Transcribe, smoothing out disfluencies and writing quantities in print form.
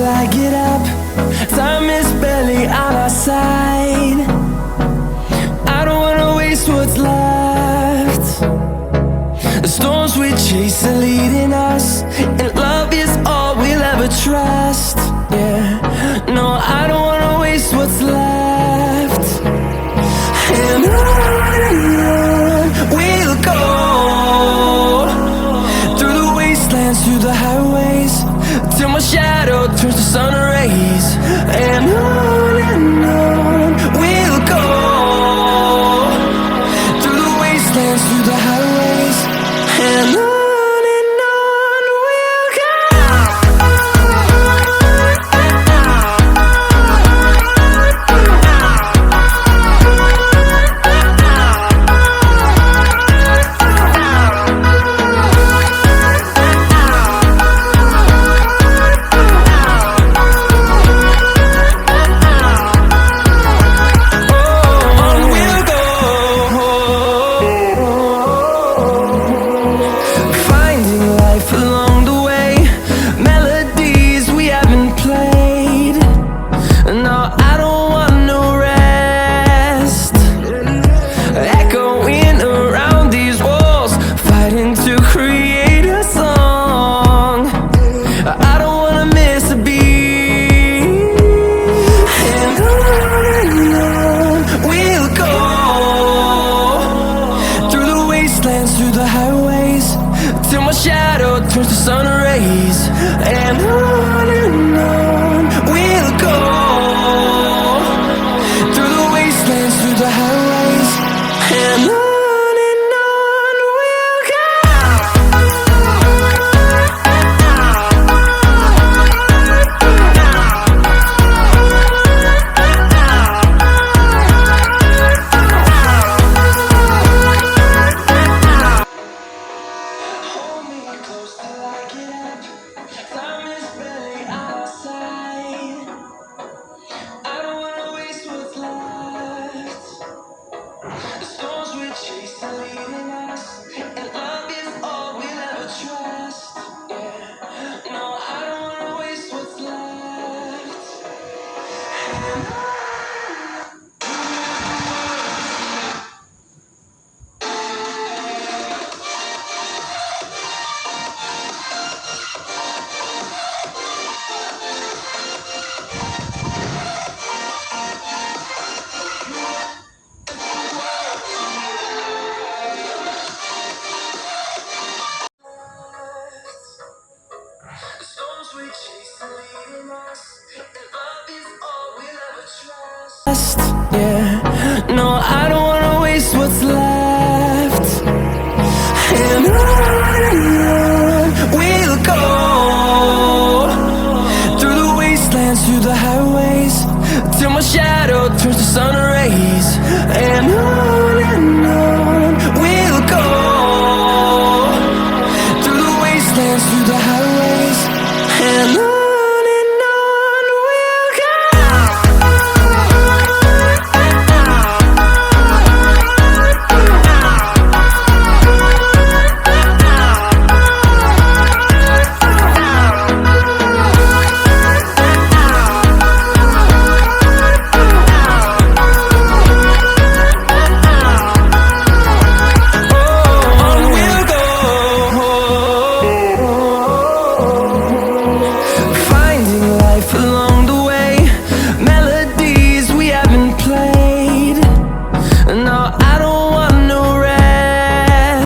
till I get up. Time is barely on our side. I don't wanna waste what's left. The storms we chase are leading us, and love is all we'll ever trust. Yeah, no, I don't wanna waste what's left. And on we'll go, through the wastelands, through the highways, till my shadow turns to sun rays. And on we'll go, through the wastelands, through the highways, and on. Through the highways, till my shadow turns to sun rays. And on we'll go, through the wastelands, through the highways, and on. Yeah, no, I don't wanna waste what's left. And on we'll go, through the wastelands, through the highways, till my shadow turns to sun rays. And on